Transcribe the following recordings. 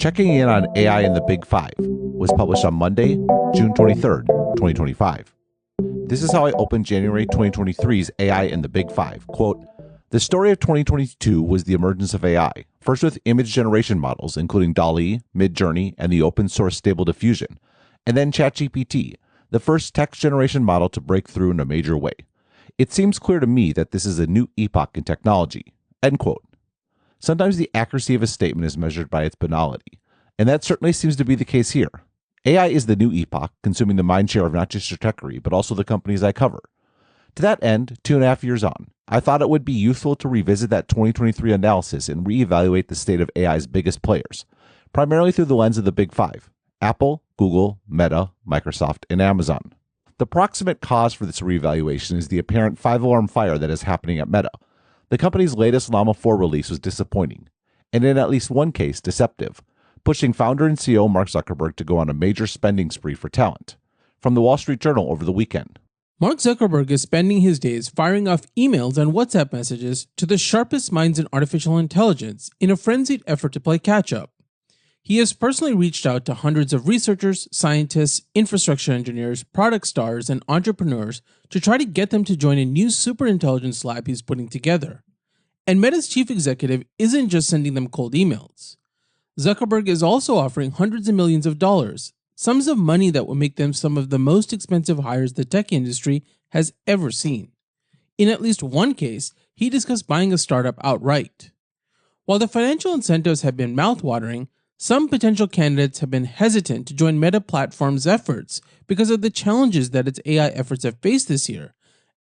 Checking in on AI in the Big Five was published on Monday, June 23rd, 2025. This is how I opened January 2023's AI in the Big Five. Quote, the story of 2022 was the emergence of AI, first with image generation models, including DALL-E, Midjourney, and the open source Stable Diffusion, and then ChatGPT, the first text generation model to break through in a major way. It seems clear to me that this is a new epoch in technology. End quote. Sometimes the accuracy of a statement is measured by its banality, and that certainly seems to be the case here. AI is the new epoch, consuming the mindshare of not just Stratechery, but also the companies I cover. To that end, 2.5 years on, I thought it would be useful to revisit that 2023 analysis and reevaluate the state of AI's biggest players, primarily through the lens of the Big Five: Apple, Google, Meta, Microsoft, and Amazon. The proximate cause for this reevaluation is the apparent five-alarm fire that is happening at Meta. The company's latest Llama 4 release was disappointing, and in at least one case, deceptive, pushing founder and CEO Mark Zuckerberg to go on a major spending spree for talent. From the Wall Street Journal over the weekend. Mark Zuckerberg is spending his days firing off emails and WhatsApp messages to the sharpest minds in artificial intelligence in a frenzied effort to play catch-up. He has personally reached out to hundreds of researchers, scientists, infrastructure engineers, product stars, and entrepreneurs to try to get them to join a new superintelligence lab he's putting together. And Meta's chief executive isn't just sending them cold emails. Zuckerberg is also offering hundreds of millions of dollars, sums of money that will make them some of the most expensive hires the tech industry has ever seen. In at least one case, he discussed buying a startup outright. While the financial incentives have been mouthwatering, some potential candidates have been hesitant to join Meta Platforms' efforts because of the challenges that its AI efforts have faced this year,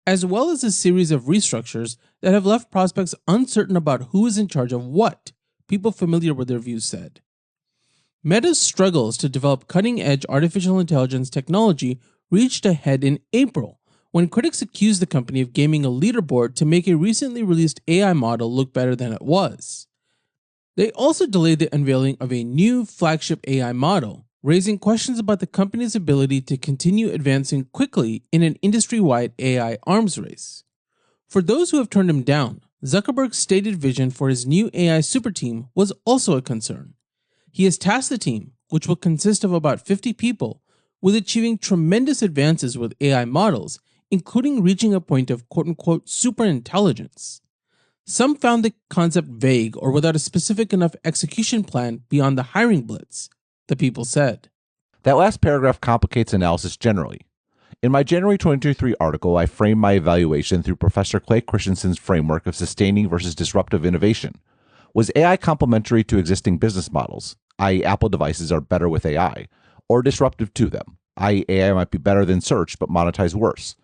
as well as a series of restructures that have left prospects uncertain about who is in charge of what, people familiar with their views said. Meta's struggles to develop cutting-edge artificial intelligence technology reached a head in April, when critics accused the company of gaming a leaderboard to make a recently released AI model look better than it was. They also delayed the unveiling of a new flagship AI model, raising questions about the company's ability to continue advancing quickly in an industry-wide AI arms race. For those who have turned him down, Zuckerberg's stated vision for his new AI super team was also a concern. He has tasked the team, which will consist of about 50 people, with achieving tremendous advances with AI models, including reaching a point of quote-unquote superintelligence. Some found the concept vague or without a specific enough execution plan beyond the hiring blitz, the people said. That last paragraph complicates analysis generally. In my January 2023 article, I framed my evaluation through Professor Clay Christensen's framework of sustaining versus disruptive innovation. Was AI complementary to existing business models, i.e. Apple devices are better with AI, or disruptive to them, i.e. AI might be better than search but monetize worse?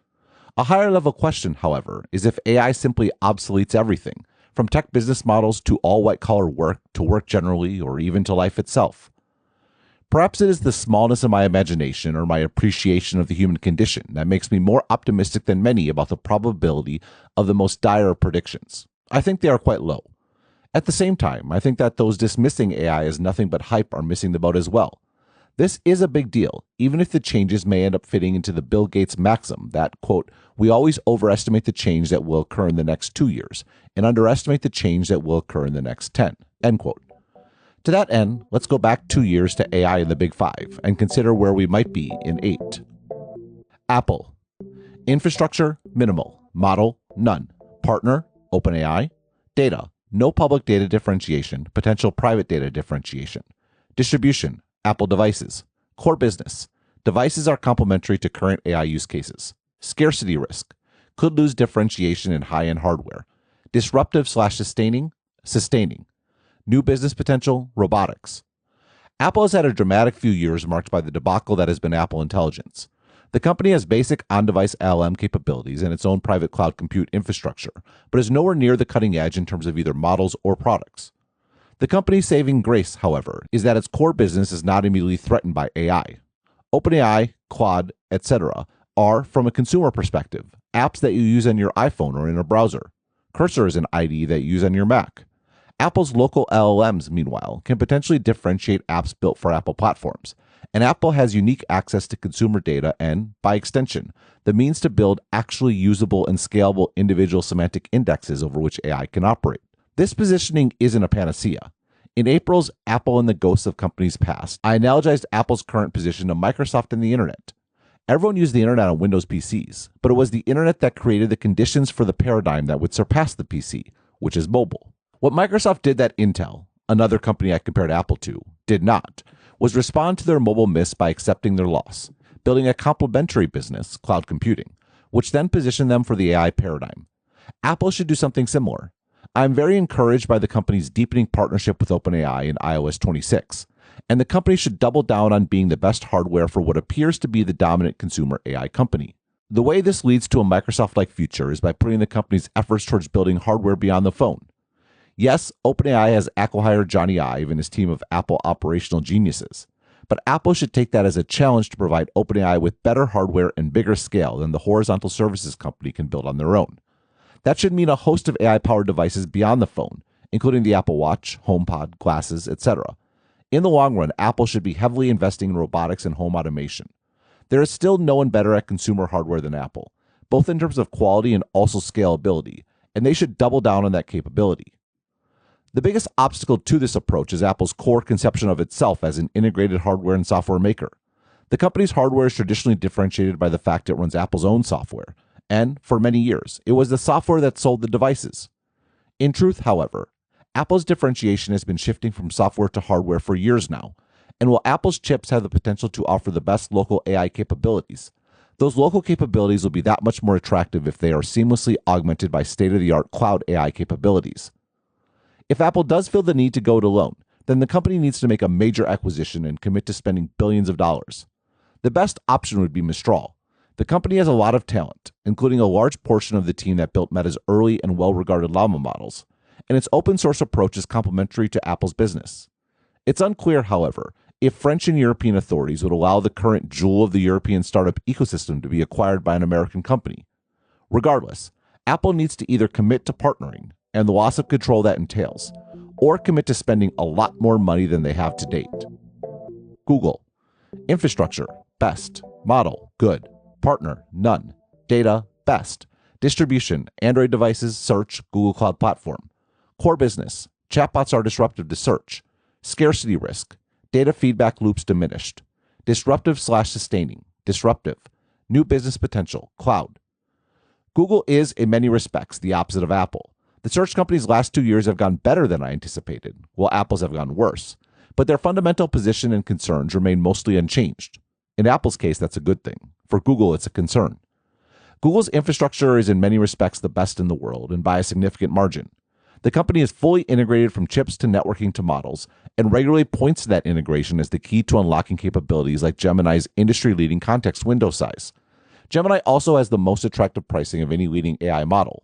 A higher level question, however, is if AI simply obsoletes everything, from tech business models to all white-collar work to work generally or even to life itself. Perhaps it is the smallness of my imagination or my appreciation of the human condition that makes me more optimistic than many about the probability of the most dire predictions. I think they are quite low. At the same time, I think that those dismissing AI as nothing but hype are missing the boat as well. This is a big deal, even if the changes may end up fitting into the Bill Gates maxim that, quote, we always overestimate the change that will occur in the next 2 years and underestimate the change that will occur in the next 10, end quote. To that end, let's go back 2 years to AI in the Big Five and consider where we might be in 8. Apple. Infrastructure, minimal. Model, none. Partner, OpenAI. Data, no public data differentiation, potential private data differentiation. Distribution, Apple devices. Core business. Devices are complementary to current AI use cases. Scarcity risk. Could lose differentiation in high-end hardware. Disruptive/sustaining. Sustaining. New business potential. Robotics. Apple has had a dramatic few years marked by the debacle that has been Apple Intelligence. The company has basic on-device LLM capabilities and its own private cloud compute infrastructure, but is nowhere near the cutting edge in terms of either models or products. The company's saving grace, however, is that its core business is not immediately threatened by AI. OpenAI, Claude, etc. are, from a consumer perspective, apps that you use on your iPhone or in a browser. Cursor is an IDE that you use on your Mac. Apple's local LLMs, meanwhile, can potentially differentiate apps built for Apple platforms, and Apple has unique access to consumer data and, by extension, the means to build actually usable and scalable individual semantic indexes over which AI can operate. This positioning isn't a panacea. In April's Apple and the Ghosts of Companies Past, I analogized Apple's current position to Microsoft and the internet. Everyone used the internet on Windows PCs, but it was the internet that created the conditions for the paradigm that would surpass the PC, which is mobile. What Microsoft did that Intel, another company I compared Apple to, did not, was respond to their mobile miss by accepting their loss, building a complementary business, cloud computing, which then positioned them for the AI paradigm. Apple should do something similar. I'm very encouraged by the company's deepening partnership with OpenAI in iOS 26, and the company should double down on being the best hardware for what appears to be the dominant consumer AI company. The way this leads to a Microsoft-like future is by putting the company's efforts towards building hardware beyond the phone. Yes, OpenAI has acqui-hired Johnny Ive and his team of Apple operational geniuses, but Apple should take that as a challenge to provide OpenAI with better hardware and bigger scale than the horizontal services company can build on their own. That should mean a host of AI-powered devices beyond the phone, including the Apple Watch, HomePod, glasses, etc. In the long run, Apple should be heavily investing in robotics and home automation. There is still no one better at consumer hardware than Apple, both in terms of quality and also scalability, and they should double down on that capability. The biggest obstacle to this approach is Apple's core conception of itself as an integrated hardware and software maker. The company's hardware is traditionally differentiated by the fact it runs Apple's own software, and for many years, it was the software that sold the devices. In truth, however, Apple's differentiation has been shifting from software to hardware for years now, and while Apple's chips have the potential to offer the best local AI capabilities, those local capabilities will be that much more attractive if they are seamlessly augmented by state-of-the-art cloud AI capabilities. If Apple does feel the need to go it alone, then the company needs to make a major acquisition and commit to spending billions of dollars. The best option would be Mistral. The company has a lot of talent, including a large portion of the team that built Meta's early and well-regarded Llama models, and its open-source approach is complementary to Apple's business. It's unclear, however, if French and European authorities would allow the current jewel of the European startup ecosystem to be acquired by an American company. Regardless, Apple needs to either commit to partnering, and the loss of control that entails, or commit to spending a lot more money than they have to date. Google. Infrastructure, best. Model, good. Partner, none. Data, best. Distribution, Android devices, search, Google Cloud Platform. Core business, chatbots are disruptive to search. Scarcity risk, data feedback loops diminished. Disruptive/sustaining, disruptive. New business potential, cloud. Google is, in many respects, the opposite of Apple. The search company's last 2 years have gone better than I anticipated, while Apple's have gone worse, but their fundamental position and concerns remain mostly unchanged. In Apple's case, that's a good thing. For Google, it's a concern. Google's infrastructure is in many respects the best in the world, and by a significant margin. The company is fully integrated from chips to networking to models, and regularly points to that integration as the key to unlocking capabilities like Gemini's industry-leading context window size. Gemini also has the most attractive pricing of any leading AI model.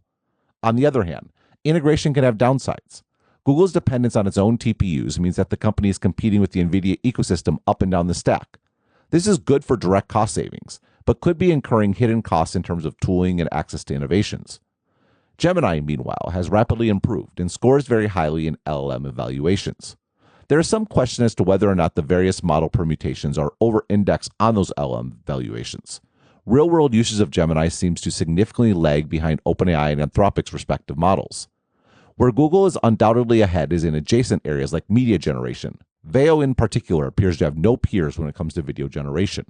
On the other hand, integration can have downsides. Google's dependence on its own TPUs means that the company is competing with the NVIDIA ecosystem up and down the stack. This is good for direct cost savings, but could be incurring hidden costs in terms of tooling and access to innovations. Gemini, meanwhile, has rapidly improved and scores very highly in LLM evaluations. There is some question as to whether or not the various model permutations are over-indexed on those LLM evaluations. Real-world usage of Gemini seems to significantly lag behind OpenAI and Anthropic's respective models. Where Google is undoubtedly ahead is in adjacent areas like media generation. Veo in particular appears to have no peers when it comes to video generation.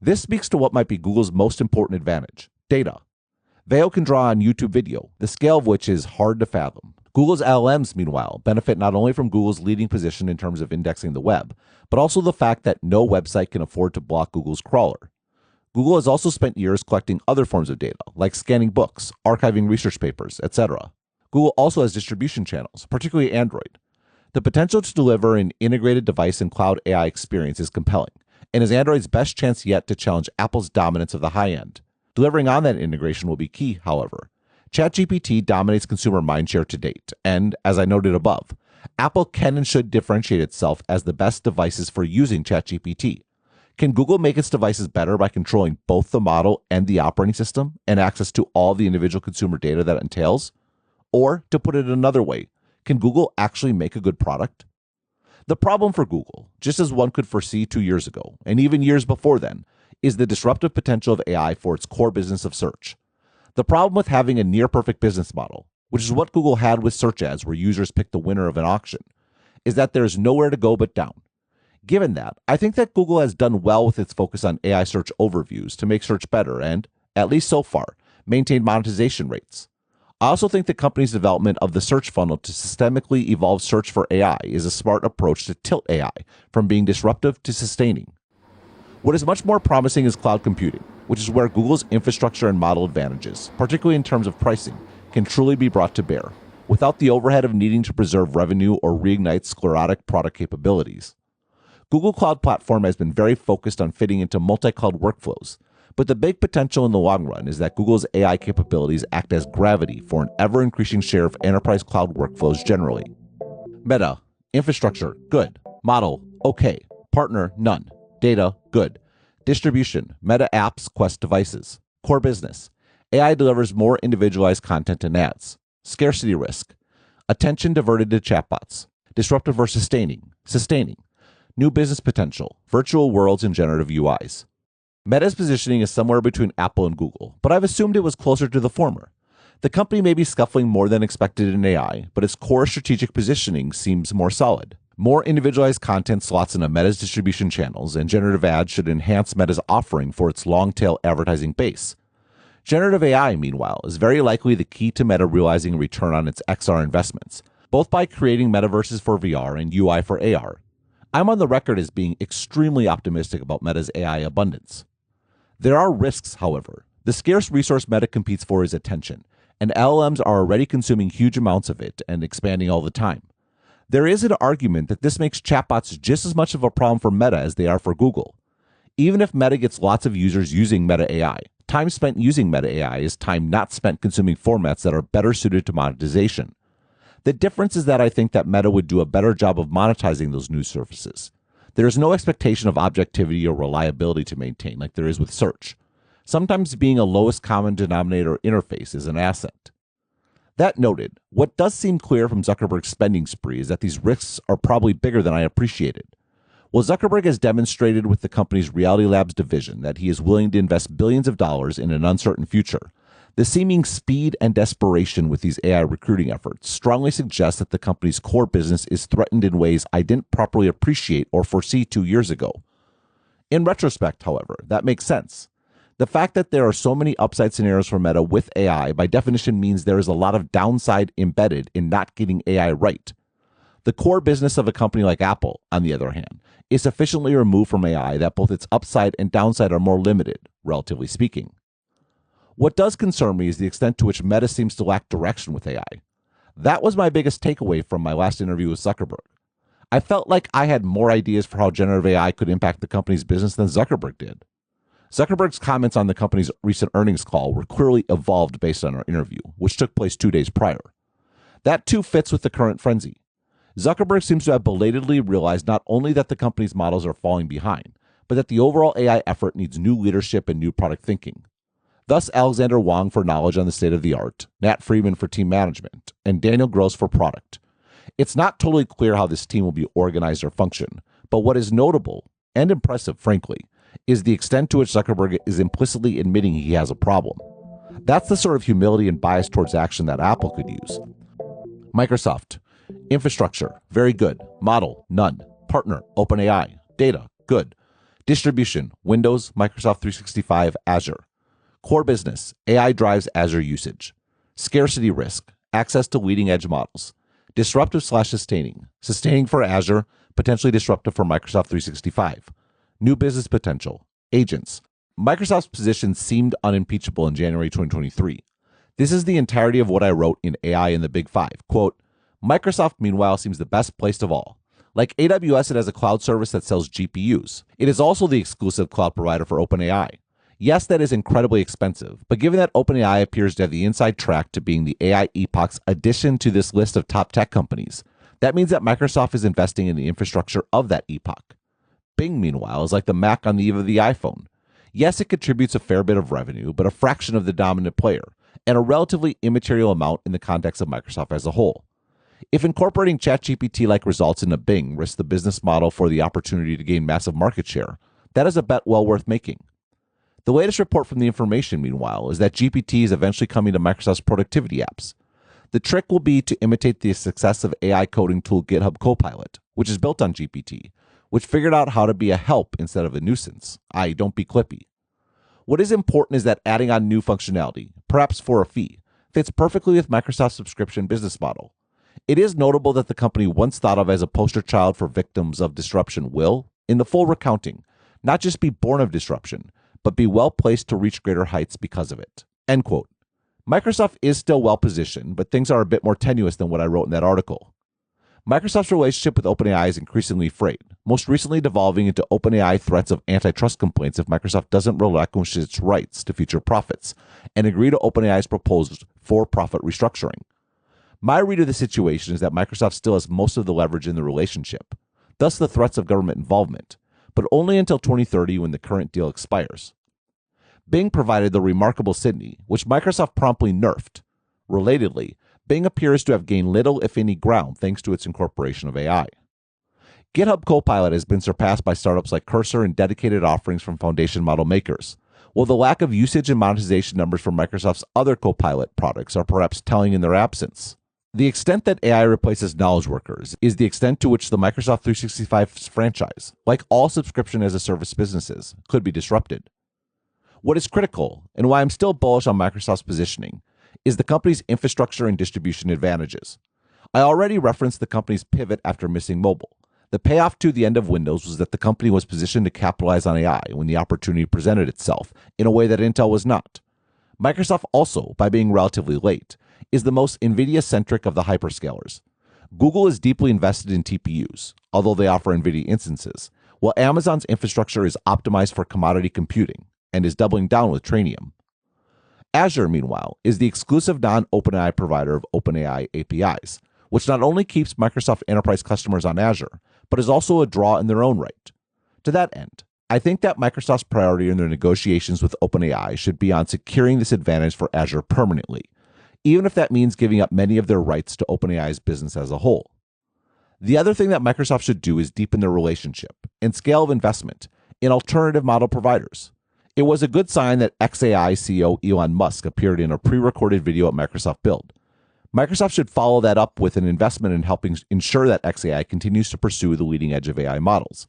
This speaks to what might be Google's most important advantage, data. Veo can draw on YouTube video, the scale of which is hard to fathom. Google's LLMs, meanwhile, benefit not only from Google's leading position in terms of indexing the web, but also the fact that no website can afford to block Google's crawler. Google has also spent years collecting other forms of data, like scanning books, archiving research papers, etc. Google also has distribution channels, particularly Android. The potential to deliver an integrated device and cloud AI experience is compelling, and is Android's best chance yet to challenge Apple's dominance of the high end. Delivering on that integration will be key, however. ChatGPT dominates consumer mindshare to date, and, as I noted above, Apple can and should differentiate itself as the best devices for using ChatGPT. Can Google make its devices better by controlling both the model and the operating system and access to all the individual consumer data that entails? Or, to put it another way, can Google actually make a good product? The problem for Google, just as one could foresee 2 years ago, and even years before then, is the disruptive potential of AI for its core business of search. The problem with having a near-perfect business model, which is what Google had with search ads where users picked the winner of an auction, is that there is nowhere to go but down. Given that, I think that Google has done well with its focus on AI search overviews to make search better and, at least so far, maintain monetization rates. I also think the company's development of the search funnel to systemically evolve search for AI is a smart approach to tilt AI from being disruptive to sustaining. What is much more promising is cloud computing, which is where Google's infrastructure and model advantages, particularly in terms of pricing, can truly be brought to bear, without the overhead of needing to preserve revenue or reignite sclerotic product capabilities. Google Cloud Platform has been very focused on fitting into multi-cloud workflows, but the big potential in the long run is that Google's AI capabilities act as gravity for an ever-increasing share of enterprise cloud workflows generally. Meta, infrastructure, good. Model, okay. Partner, none. Data, good. Distribution, Meta apps, Quest devices. Core business, AI delivers more individualized content and ads. Scarcity risk, attention diverted to chatbots. Disruptive or sustaining, sustaining. New business potential, virtual worlds and generative UIs. Meta's positioning is somewhere between Apple and Google, but I've assumed it was closer to the former. The company may be scuffling more than expected in AI, but its core strategic positioning seems more solid. More individualized content slots into Meta's distribution channels, and generative ads should enhance Meta's offering for its long-tail advertising base. Generative AI, meanwhile, is very likely the key to Meta realizing a return on its XR investments, both by creating metaverses for VR and UI for AR. I'm on the record as being extremely optimistic about Meta's AI abundance. There are risks, however. The scarce resource Meta competes for is attention, and LLMs are already consuming huge amounts of it and expanding all the time. There is an argument that this makes chatbots just as much of a problem for Meta as they are for Google. Even if Meta gets lots of users using Meta AI, time spent using Meta AI is time not spent consuming formats that are better suited to monetization. The difference is that I think that Meta would do a better job of monetizing those new services. There is no expectation of objectivity or reliability to maintain like there is with search. Sometimes being a lowest common denominator interface is an asset. That noted, what does seem clear from Zuckerberg's spending spree is that these risks are probably bigger than I appreciated. Well, Zuckerberg has demonstrated with the company's Reality Labs division that he is willing to invest billions of dollars in an uncertain future. The seeming speed and desperation with these AI recruiting efforts strongly suggests that the company's core business is threatened in ways I didn't properly appreciate or foresee 2 years ago. In retrospect, however, that makes sense. The fact that there are so many upside scenarios for Meta with AI by definition means there is a lot of downside embedded in not getting AI right. The core business of a company like Apple, on the other hand, is sufficiently removed from AI that both its upside and downside are more limited, relatively speaking. What does concern me is the extent to which Meta seems to lack direction with AI. That was my biggest takeaway from my last interview with Zuckerberg. I felt like I had more ideas for how generative AI could impact the company's business than Zuckerberg did. Zuckerberg's comments on the company's recent earnings call were clearly evolved based on our interview, which took place 2 days prior. That too fits with the current frenzy. Zuckerberg seems to have belatedly realized not only that the company's models are falling behind, but that the overall AI effort needs new leadership and new product thinking. Thus, Alexander Wang for knowledge on the state of the art, Nat Friedman for team management, and Daniel Gross for product. It's not totally clear how this team will be organized or function, but what is notable, and impressive frankly, is the extent to which Zuckerberg is implicitly admitting he has a problem. That's the sort of humility and bias towards action that Apple could use. Microsoft. Infrastructure, very good. Model, none. Partner, OpenAI. Data, good. Distribution, Windows, Microsoft 365, Azure. Core business, AI drives Azure usage. Scarcity risk, access to leading edge models. Disruptive/sustaining, sustaining for Azure, potentially disruptive for Microsoft 365. New business potential, agents. Microsoft's position seemed unimpeachable in January 2023. This is the entirety of what I wrote in AI in the Big Five. Quote, Microsoft, meanwhile, seems the best placed of all. Like AWS, it has a cloud service that sells GPUs. It is also the exclusive cloud provider for OpenAI. Yes, that is incredibly expensive, but given that OpenAI appears to have the inside track to being the AI epoch's addition to this list of top tech companies, that means that Microsoft is investing in the infrastructure of that epoch. Bing, meanwhile, is like the Mac on the eve of the iPhone. Yes, it contributes a fair bit of revenue, but a fraction of the dominant player, and a relatively immaterial amount in the context of Microsoft as a whole. If incorporating ChatGPT-like results into Bing risks the business model for the opportunity to gain massive market share, that is a bet well worth making. The latest report from The Information, meanwhile, is that GPT is eventually coming to Microsoft's productivity apps. The trick will be to imitate the success of AI coding tool GitHub Copilot, which is built on GPT, which figured out how to be a help instead of a nuisance, i.e., don't be clippy. What is important is that adding on new functionality, perhaps for a fee, fits perfectly with Microsoft's subscription business model. It is notable that the company once thought of as a poster child for victims of disruption will, in the full recounting, not just be born of disruption, but be well placed to reach greater heights because of it. End quote. Microsoft is still well positioned, but things are a bit more tenuous than what I wrote in that article. Microsoft's relationship with OpenAI is increasingly frayed, most recently devolving into OpenAI threats of antitrust complaints if Microsoft doesn't relinquish its rights to future profits and agree to OpenAI's proposed for-profit restructuring. My read of the situation is that Microsoft still has most of the leverage in the relationship, thus the threats of government involvement, but only until 2030 when the current deal expires. Bing provided the remarkable Sydney, which Microsoft promptly nerfed. Relatedly, Bing appears to have gained little, if any, ground thanks to its incorporation of AI. GitHub Copilot has been surpassed by startups like Cursor and dedicated offerings from foundation model makers, while the lack of usage and monetization numbers from Microsoft's other Copilot products are perhaps telling in their absence. The extent that AI replaces knowledge workers is the extent to which the Microsoft 365 franchise, like all subscription as a service businesses, could be disrupted. What is critical, and why I'm still bullish on Microsoft's positioning, is the company's infrastructure and distribution advantages. I already referenced the company's pivot after missing mobile. The payoff to the end of Windows was that the company was positioned to capitalize on AI when the opportunity presented itself in a way that Intel was not. Microsoft also, by being relatively late, is the most NVIDIA-centric of the hyperscalers. Google is deeply invested in TPUs, although they offer NVIDIA instances, while Amazon's infrastructure is optimized for commodity computing and is doubling down with Trainium. Azure, meanwhile, is the exclusive non-OpenAI provider of OpenAI APIs, which not only keeps Microsoft enterprise customers on Azure, but is also a draw in their own right. To that end, I think that Microsoft's priority in their negotiations with OpenAI should be on securing this advantage for Azure permanently, even if that means giving up many of their rights to OpenAI's business as a whole. The other thing that Microsoft should do is deepen their relationship and scale of investment in alternative model providers. It was a good sign that xAI CEO Elon Musk appeared in a pre-recorded video at Microsoft Build. Microsoft should follow that up with an investment in helping ensure that xAI continues to pursue the leading edge of AI models.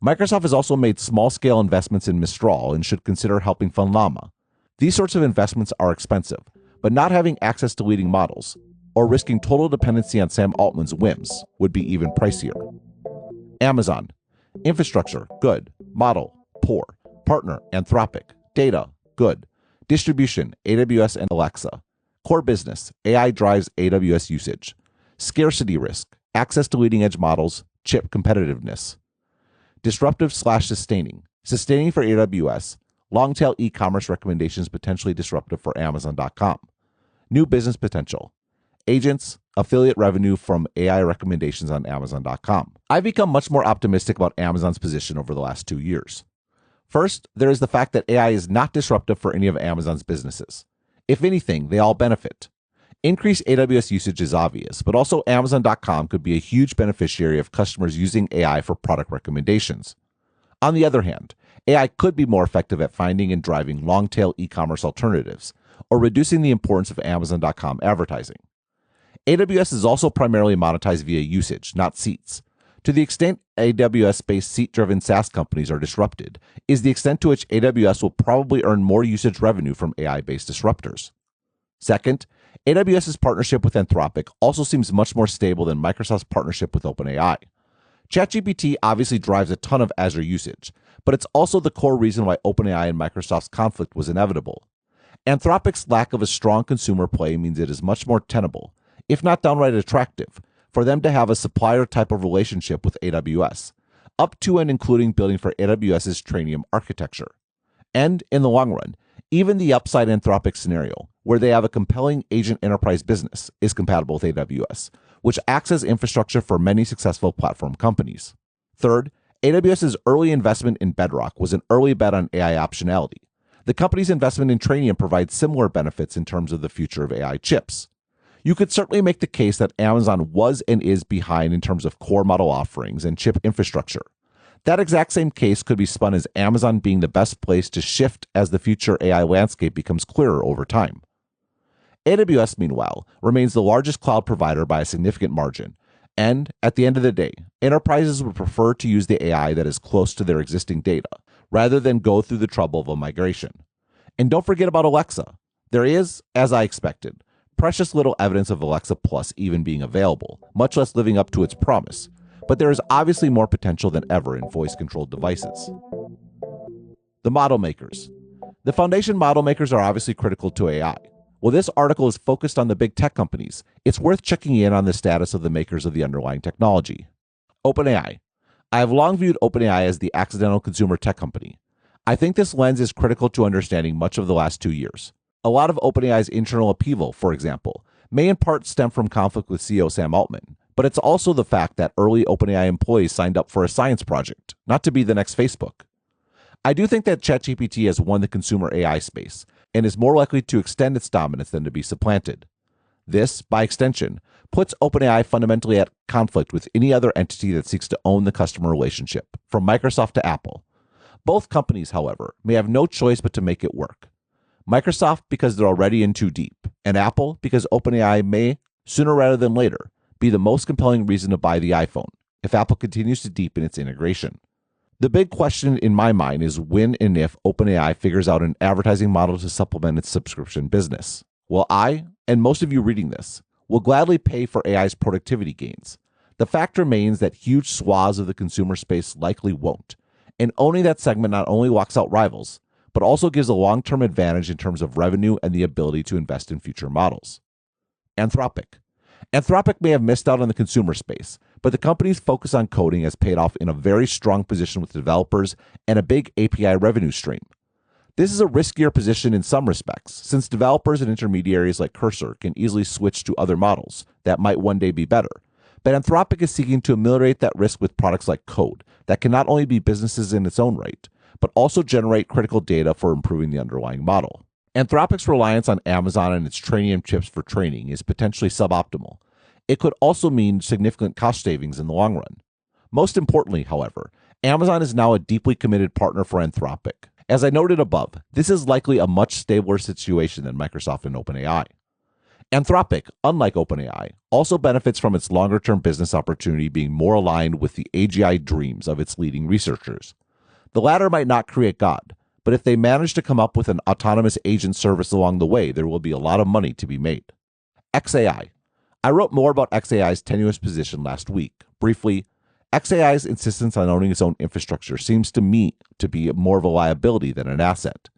Microsoft has also made small-scale investments in Mistral and should consider helping fund Llama. These sorts of investments are expensive, but not having access to leading models, or risking total dependency on Sam Altman's whims, would be even pricier. Amazon. Infrastructure, good. Model, poor. Partner, Anthropic. Data, good. Distribution, AWS and Alexa. Core business, AI drives AWS usage. Scarcity risk, access to leading edge models, chip competitiveness. Disruptive/sustaining. Sustaining for AWS, long-tail e-commerce recommendations potentially disruptive for Amazon.com. New business potential. Agents, affiliate revenue from AI recommendations on Amazon.com. I've become much more optimistic about Amazon's position over the last 2 years. First, there is the fact that AI is not disruptive for any of Amazon's businesses. If anything, they all benefit. Increased AWS usage is obvious, but also Amazon.com could be a huge beneficiary of customers using AI for product recommendations. On the other hand, AI could be more effective at finding and driving long-tail e-commerce alternatives, or reducing the importance of Amazon.com advertising. AWS is also primarily monetized via usage, not seats. To the extent AWS-based seat-driven SaaS companies are disrupted, is the extent to which AWS will probably earn more usage revenue from AI-based disruptors. Second, AWS's partnership with Anthropic also seems much more stable than Microsoft's partnership with OpenAI. ChatGPT obviously drives a ton of Azure usage, but it's also the core reason why OpenAI and Microsoft's conflict was inevitable. Anthropic's lack of a strong consumer play means it is much more tenable, if not downright attractive, for them to have a supplier type of relationship with AWS, up to and including building for AWS's Trainium architecture. And, in the long run, even the upside Anthropic scenario, where they have a compelling agent enterprise business, is compatible with AWS, which acts as infrastructure for many successful platform companies. Third, AWS's early investment in Bedrock was an early bet on AI optionality. The company's investment in Trainium provides similar benefits in terms of the future of AI chips. You could certainly make the case that Amazon was and is behind in terms of core model offerings and chip infrastructure. That exact same case could be spun as Amazon being the best place to shift as the future AI landscape becomes clearer over time. AWS, meanwhile, remains the largest cloud provider by a significant margin. And at the end of the day, enterprises would prefer to use the AI that is close to their existing data, rather than go through the trouble of a migration. And don't forget about Alexa. There is, as I expected, precious little evidence of Alexa Plus even being available, much less living up to its promise. But there is obviously more potential than ever in voice-controlled devices. The model makers. The foundation model makers are obviously critical to AI. While this article is focused on the big tech companies, it's worth checking in on the status of the makers of the underlying technology. OpenAI. I have long viewed OpenAI as the accidental consumer tech company. I think this lens is critical to understanding much of the last 2 years. A lot of OpenAI's internal upheaval, for example, may in part stem from conflict with CEO Sam Altman, but it's also the fact that early OpenAI employees signed up for a science project, not to be the next Facebook. I do think that ChatGPT has won the consumer AI space and is more likely to extend its dominance than to be supplanted. This, by extension, puts OpenAI fundamentally at conflict with any other entity that seeks to own the customer relationship, from Microsoft to Apple. Both companies, however, may have no choice but to make it work. Microsoft because they're already in too deep, and Apple because OpenAI may, sooner rather than later, be the most compelling reason to buy the iPhone if Apple continues to deepen its integration. The big question in my mind is when and if OpenAI figures out an advertising model to supplement its subscription business. Well, I, and most of you reading this, will gladly pay for AI's productivity gains. The fact remains that huge swaths of the consumer space likely won't, and owning that segment not only locks out rivals, but also gives a long-term advantage in terms of revenue and the ability to invest in future models. Anthropic. Anthropic may have missed out on the consumer space, but the company's focus on coding has paid off in a very strong position with developers and a big API revenue stream. This is a riskier position in some respects, since developers and intermediaries like Cursor can easily switch to other models that might one day be better. But Anthropic is seeking to ameliorate that risk with products like Code that can not only be businesses in its own right, but also generate critical data for improving the underlying model. Anthropic's reliance on Amazon and its Trainium chips for training is potentially suboptimal. It could also mean significant cost savings in the long run. Most importantly, however, Amazon is now a deeply committed partner for Anthropic. As I noted above, this is likely a much stabler situation than Microsoft and OpenAI. Anthropic, unlike OpenAI, also benefits from its longer-term business opportunity being more aligned with the AGI dreams of its leading researchers. The latter might not create God, but if they manage to come up with an autonomous agent service along the way, there will be a lot of money to be made. XAI. I wrote more about XAI's tenuous position last week. Briefly, XAI's insistence on owning its own infrastructure seems to me to be more of a liability than an asset.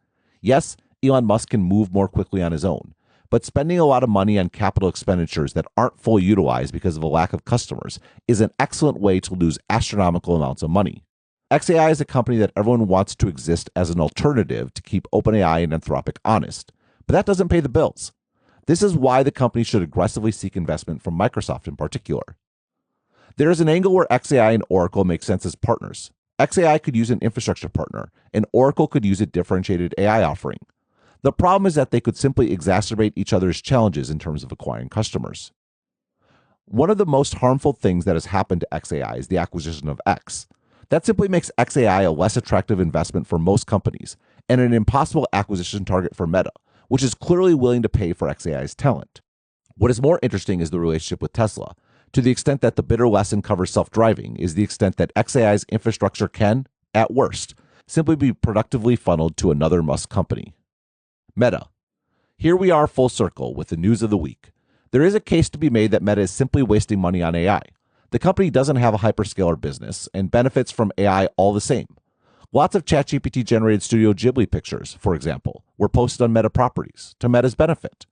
Yes, Elon Musk can move more quickly on his own, but spending a lot of money on capital expenditures that aren't fully utilized because of a lack of customers is an excellent way to lose astronomical amounts of money. XAI is a company that everyone wants to exist as an alternative to keep OpenAI and Anthropic honest, but that doesn't pay the bills. This is why the company should aggressively seek investment from Microsoft in particular. There is an angle where XAI and Oracle make sense as partners. XAI could use an infrastructure partner, and Oracle could use a differentiated AI offering. The problem is that they could simply exacerbate each other's challenges in terms of acquiring customers. One of the most harmful things that has happened to XAI is the acquisition of X. That simply makes XAI a less attractive investment for most companies and an impossible acquisition target for Meta, which is clearly willing to pay for XAI's talent. What is more interesting is the relationship with Tesla. To the extent that the bitter lesson covers self-driving is the extent that XAI's infrastructure can, at worst, simply be productively funneled to another Musk company. Meta. Here we are full circle with the news of the week. There is a case to be made that Meta is simply wasting money on AI. The company doesn't have a hyperscaler business and benefits from AI all the same. Lots of ChatGPT-generated Studio Ghibli pictures, for example, were posted on Meta properties, to Meta's benefit.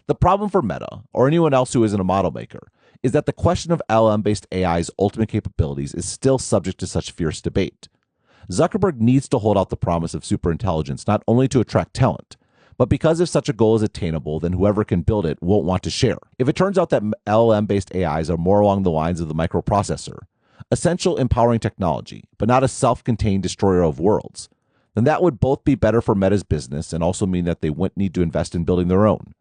The problem for Meta, or anyone else who isn't a model maker, is that the question of LLM-based AI's ultimate capabilities is still subject to such fierce debate. Zuckerberg needs to hold out the promise of superintelligence not only to attract talent, but because if such a goal is attainable, then whoever can build it won't want to share. If it turns out that LLM-based AIs are more along the lines of the microprocessor, essential empowering technology, but not a self-contained destroyer of worlds, then that would both be better for Meta's business and also mean that they wouldn't need to invest in building their own.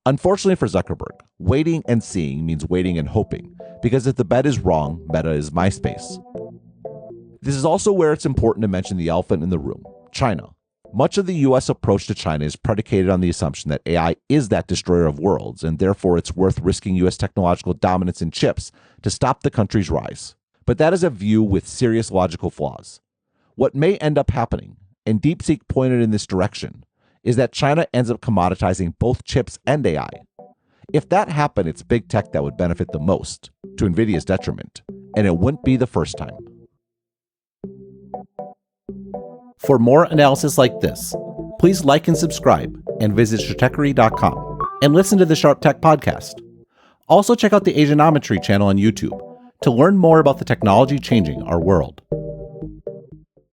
Unfortunately for Zuckerberg, waiting and seeing means waiting and hoping, because if the bet is wrong, Meta is MySpace. This is also where it's important to mention the elephant in the room, China. Much of the U.S. approach to China is predicated on the assumption that AI is that destroyer of worlds, and therefore it's worth risking U.S. technological dominance in chips to stop the country's rise. But that is a view with serious logical flaws. What may end up happening, and DeepSeek pointed in this direction, is that China ends up commoditizing both chips and AI. If that happened, it's big tech that would benefit the most, to NVIDIA's detriment, and it wouldn't be the first time. For more analysis like this, please like and subscribe and visit Stratechery.com and listen to the Sharp Tech podcast. Also check out the Asianometry channel on YouTube to learn more about the technology changing our world.